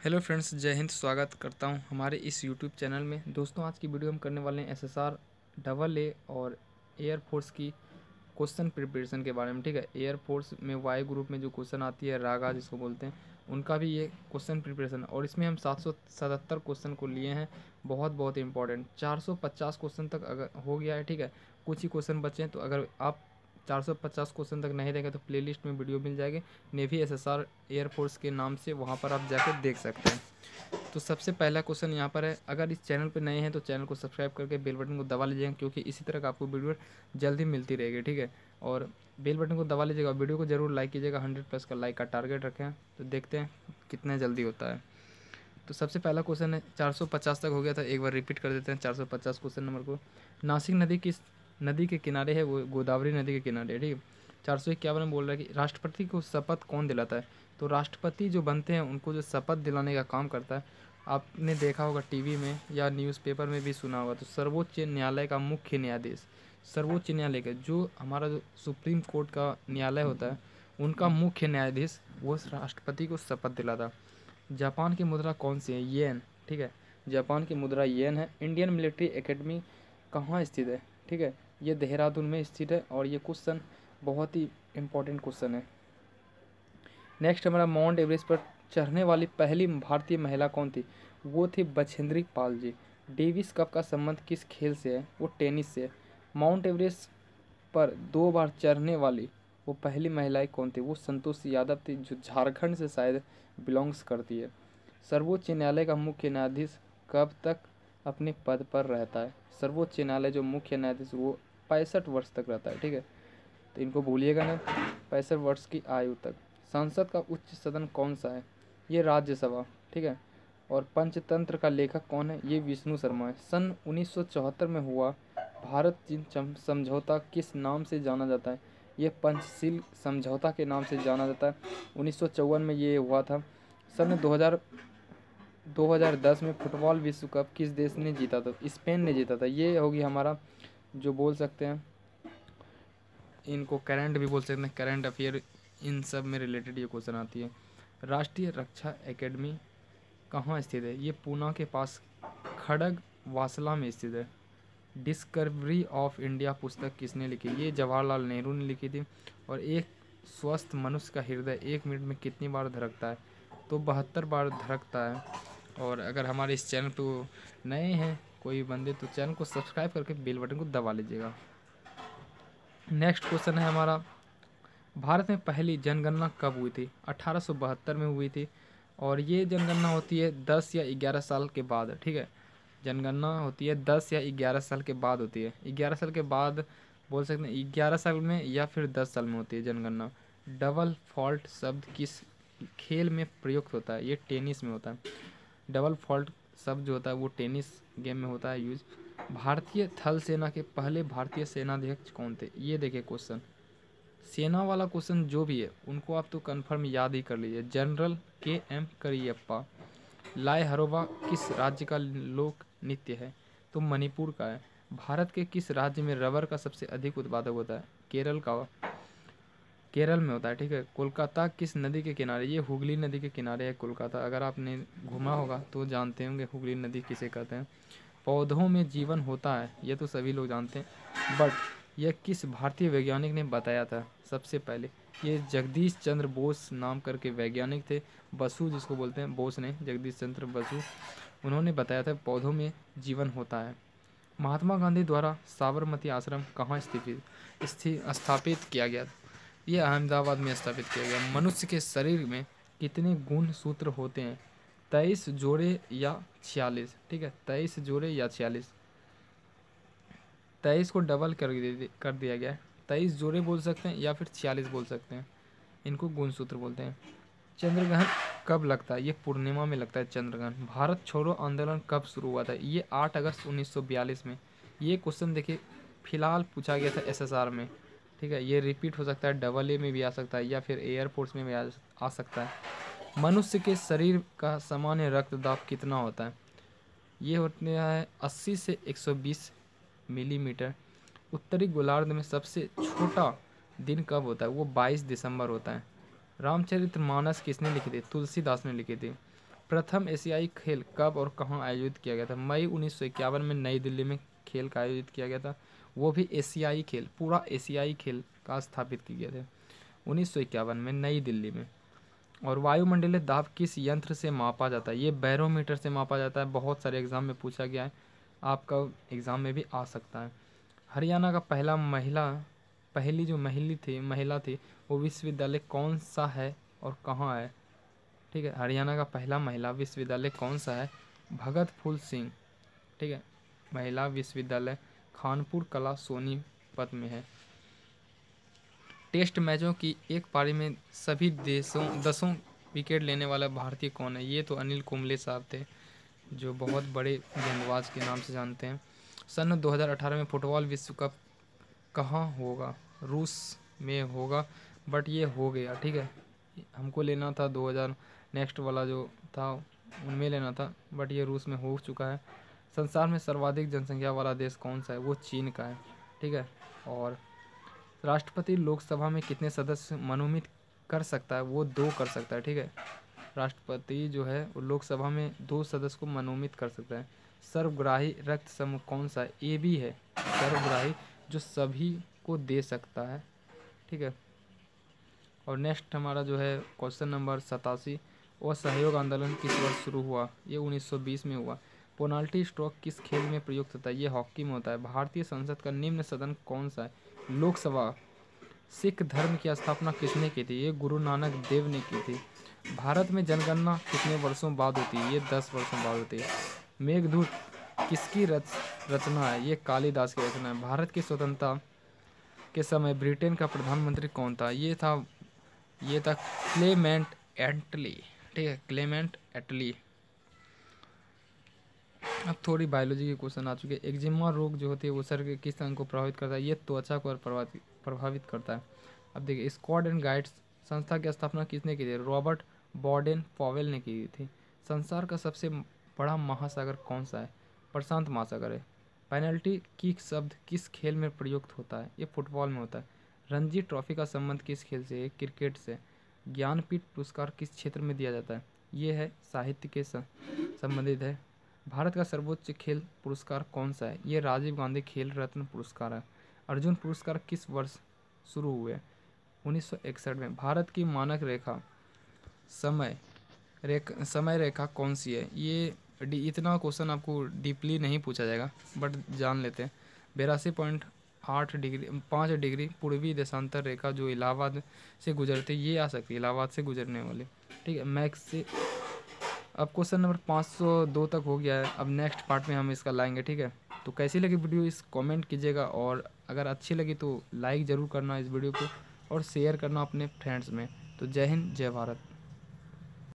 Hello friends, जय हिंद। स्वागत करता हूं हमारे इस यूट्यूब चैनल में। दोस्तों, आज की वीडियो हम करने वाले हैं एसएसआर डबल ए और एयरफोर्स की क्वेश्चन प्रिपरेशन के बारे में। ठीक है, एयरफोर्स में वाई ग्रुप में जो क्वेश्चन आती है, रागा जिसको बोलते हैं, उनका भी ये क्वेश्चन प्रिपरेशन, और इसमें हम 777 क्वेश्चन को लिए हैं। बहुत बहुत इंपॉर्टेंट 450 क्वेश्चन तक अगर हो गया है। ठीक है, कुछ ही क्वेश्चन बचे हैं, तो अगर आप 450 क्वेश्चन तक नहीं देंगे तो प्लेलिस्ट में वीडियो मिल जाएगी नेवी एसएसआर एयरफोर्स के नाम से, वहाँ पर आप जाकर देख सकते हैं। तो सबसे पहला क्वेश्चन यहाँ पर है, अगर इस चैनल पर नए हैं तो चैनल को सब्सक्राइब करके बेल बटन को दबा लीजिएगा, क्योंकि इसी तरह का आपको वीडियो जल्दी मिलती रहेगी। ठीक है, और बेल बटन को दबा लीजिएगा, वीडियो को जरूर लाइक कीजिएगा। 100+ का लाइक का टारगेट रखें, तो देखते हैं कितना जल्दी होता है। तो सबसे पहला क्वेश्चन है, 450 तक हो गया था, एक बार रिपीट कर देते हैं 450 क्वेश्चन नंबर को। नासिक नदी किस नदी के किनारे है? वो गोदावरी नदी के किनारे है। ठीक है, 451 में बोल रहा है कि राष्ट्रपति को शपथ कौन दिलाता है? तो राष्ट्रपति जो बनते हैं उनको जो शपथ दिलाने का काम करता है, आपने देखा होगा टीवी में या न्यूज़पेपर में भी सुना होगा, तो सर्वोच्च न्यायालय का मुख्य न्यायाधीश, सर्वोच्च न्यायालय का जो हमारा जो सुप्रीम कोर्ट का न्यायालय होता है, उनका मुख्य न्यायाधीश वो राष्ट्रपति को शपथ दिलाता। जापान की मुद्रा कौन सी है? येन। ठीक है, जापान की मुद्रा येन है। इंडियन मिलिट्री एकेडमी कहाँ स्थित है? ठीक है, ये देहरादून में स्थित है, और ये क्वेश्चन बहुत ही इम्पोर्टेंट क्वेश्चन है। नेक्स्ट हमारा, माउंट एवरेस्ट पर चढ़ने वाली पहली भारतीय महिला कौन थी? वो थी बछेंद्री पाल जी। डेविस कप का संबंध किस खेल से है? वो टेनिस से है। माउंट एवरेस्ट पर 2 बार चढ़ने वाली वो पहली महिलाएं कौन थी? वो संतोष यादव थी, जो झारखंड से शायद बिलोंग्स करती है। सर्वोच्च न्यायालय का मुख्य न्यायाधीश कब तक अपने पद पर रहता है? सर्वोच्च न्यायालय जो मुख्य न्यायाधीश वो 65 वर्ष तक रहता है। ठीक है, तो इनको भूलिएगा ना, 65 वर्ष की आयु तक। संसद का उच्च सदन कौन सा है? ये राज्यसभा। ठीक है, और पंचतंत्र का लेखक कौन है? ये विष्णु शर्मा है। सन 1974 में हुआ भारत चीन समझौता किस नाम से जाना जाता है? ये पंचशील समझौता के नाम से जाना जाता है। 1954 में ये हुआ था। सन 2010 में फुटबॉल विश्व कप किस देश ने जीता था? स्पेन ने जीता था। ये होगी हमारा जो बोल सकते हैं, इनको करंट भी बोल सकते हैं, करंट अफेयर, इन सब में रिलेटेड ये क्वेश्चन आती है। राष्ट्रीय रक्षा एकेडमी कहाँ स्थित है? ये पूना के पास खड़ग वासला में स्थित है। डिस्कवरी ऑफ इंडिया पुस्तक किसने लिखी? ये जवाहरलाल नेहरू ने लिखी थी। और एक स्वस्थ मनुष्य का हृदय 1 मिनट में कितनी बार धड़कता है? तो 72 बार धड़कता है। और अगर हमारे इस चैनल पर नए हैं कोई बंदे, तो चैनल को सब्सक्राइब करके बेल बटन को दबा लीजिएगा। नेक्स्ट क्वेश्चन है हमारा, भारत में पहली जनगणना कब हुई थी? 1872 में हुई थी, और ये जनगणना होती है 10 या 11 साल के बाद। ठीक है, जनगणना होती है 10 या 11 साल के बाद होती है। 11 साल के बाद बोल सकते हैं, 11 साल में या फिर 10 साल में होती है जनगणना। डबल फॉल्ट शब्द किस खेल में प्रयुक्त होता है? ये टेनिस में होता है। डबल फॉल्ट शब्द जो होता है वो टेनिस गेम में होता है यूज। भारतीय थल सेना के पहले भारतीय सेनाध्यक्ष कौन थे? ये देखिए क्वेश्चन, सेना वाला क्वेश्चन जो भी है उनको आप तो कंफर्म याद ही कर लीजिए। General KM Cariappa. लाय हरोबा किस राज्य का लोक नृत्य है? तो मणिपुर का है। भारत के किस राज्य में रबर का सबसे अधिक उत्पादक होता है? केरल का, केरल में होता है। ठीक है, कोलकाता किस नदी के किनारे? ये हुगली नदी के किनारे है कोलकाता। अगर आपने घूमा होगा तो जानते होंगे हुगली नदी किसे कहते हैं। पौधों में जीवन होता है, ये तो सभी लोग जानते हैं, बट यह किस भारतीय वैज्ञानिक ने बताया था सबसे पहले? ये जगदीश चंद्र बोस नाम करके वैज्ञानिक थे, बसु जिसको बोलते हैं, बोस ने, जगदीश चंद्र बसु, उन्होंने बताया था पौधों में जीवन होता है। महात्मा गांधी द्वारा साबरमती आश्रम कहाँ स्थापित किया गया? ये अहमदाबाद में स्थापित किया गया। मनुष्य के शरीर में कितने गुण सूत्र होते हैं? 23 जोड़े या 46? ठीक है, 23 जोड़े या 46। 23 को डबल कर दिया गया है। 23 जोड़े बोल सकते हैं या फिर 46 बोल सकते हैं, इनको गुणसूत्र बोलते हैं। चंद्रग्रहण कब लगता है? ये पूर्णिमा में लगता है चंद्रग्रहण। भारत छोड़ो आंदोलन कब शुरू हुआ था? ये 8 अगस्त 1942 में। ये क्वेश्चन देखिए फिलहाल पूछा गया था SSR में। ठीक है, ये रिपीट हो सकता है, डबल ए में भी आ सकता है, या फिर एयरफोर्स में भी आ सकता है। मनुष्य के शरीर का सामान्य रक्तदाब कितना होता है? ये होता है 80 से 120 मिलीमीटर। उत्तरी गोलार्ध में सबसे छोटा दिन कब होता है? वो 22 दिसंबर होता है। रामचरितमानस किसने लिखी थी? तुलसीदास ने लिखी थी। प्रथम एशियाई खेल कब और कहाँ आयोजित किया गया था? मई 1951 में नई दिल्ली में खेल का आयोजित किया गया था। वो भी एशियाई खेल, पूरा एशियाई खेल का स्थापित किए गए थे 1951 में नई दिल्ली में। और वायुमंडलीय दाब किस यंत्र से मापा जाता है? ये बैरोमीटर से मापा जाता है। बहुत सारे एग्जाम में पूछा गया है, आपका एग्ज़ाम में भी आ सकता है। हरियाणा का पहली जो महिला थी वो विश्वविद्यालय कौन सा है और कहाँ है? ठीक है, हरियाणा का पहला महिला विश्वविद्यालय कौन सा है? भगत फूल सिंह, ठीक है, महिला विश्वविद्यालय खानपुर कला सोनीपत में है। टेस्ट मैचों की एक पारी में सभी 10 विकेट लेने वाला भारतीय कौन है? ये तो अनिल कुंबले साहब थे, जो बहुत बड़े गेंदबाज के नाम से जानते हैं। सन 2018 में फुटबॉल विश्व कप कहाँ होगा? रूस में होगा, बट ये हो गया, ठीक है। हमको लेना था 2000 नेक्स्ट वाला जो था उनमें लेना था, बट ये रूस में हो चुका है। संसार में सर्वाधिक जनसंख्या वाला देश कौन सा है? वो चीन का है, ठीक है। और राष्ट्रपति लोकसभा में कितने सदस्य मनोनीत कर सकता है? वो 2 कर सकता है, ठीक है। राष्ट्रपति जो है वो लोकसभा में 2 सदस्य को मनोनीत कर सकता है। सर्वग्राही रक्त समूह कौन सा है? ए बी है, सर्वग्राही, जो सभी को दे सकता है, ठीक है। और नेक्स्ट हमारा जो है क्वेश्चन नंबर 87, असहयोग आंदोलन किस वर्ष शुरू हुआ? ये 1920 में हुआ। पेनाल्टी स्ट्रोक किस खेल में प्रयुक्त होता है? ये हॉकी में होता है। भारतीय संसद का निम्न सदन कौन सा है? लोकसभा। सिख धर्म की स्थापना किसने की थी? ये गुरु नानक देव ने की थी। भारत में जनगणना कितने वर्षों बाद होती है? ये 10 वर्षों बाद होती है। मेघदूत किसकी रचना है? ये कालिदास की रचना है। भारत की स्वतंत्रता के समय ब्रिटेन का प्रधानमंत्री कौन था? ये था क्लेमेंट एटली, ठीक है, क्लेमेंट एटली। अब थोड़ी बायोलॉजी के क्वेश्चन आ चुके हैं। एक्जिमा रोग जो होती है वो शरीर के किस अंग को प्रभावित करता है? ये त्वचा को प्रभावित करता है। अब देखिए, स्क्वाड एंड गाइड्स संस्था की स्थापना किसने की थी? रॉबर्ट बॉडेन पॉवेल ने की थी। संसार का सबसे बड़ा महासागर कौन सा है? प्रशांत महासागर है। पेनल्टी किक शब्द किस खेल में प्रयुक्त होता है? ये फुटबॉल में होता है। रणजी ट्रॉफी का संबंध किस खेल से है? क्रिकेट से। ज्ञानपीठ पुरस्कार किस क्षेत्र में दिया जाता है? ये है साहित्य के संबंधित है। भारत का सर्वोच्च खेल पुरस्कार कौन सा है? ये राजीव गांधी खेल रत्न पुरस्कार है। अर्जुन पुरस्कार किस वर्ष शुरू हुए? 1961 में। भारत की मानक रेखा समय रेखा कौन सी है? ये इतना क्वेश्चन आपको डीपली नहीं पूछा जाएगा, बट जान लेते हैं। 82.8 डिग्री 5 डिग्री पूर्वी देशांतर रेखा जो इलाहाबाद से गुजरती, ये आ सकती है इलाहाबाद से गुजरने वाली, ठीक है। मैक्स से अब क्वेश्चन नंबर 502 तक हो गया है। अब नेक्स्ट पार्ट में हम इसका लाएंगे, ठीक है। तो कैसी लगी वीडियो इस कमेंट कीजिएगा, और अगर अच्छी लगी तो लाइक ज़रूर करना इस वीडियो को, और शेयर करना अपने फ्रेंड्स में। तो जय हिंद, जय भारत।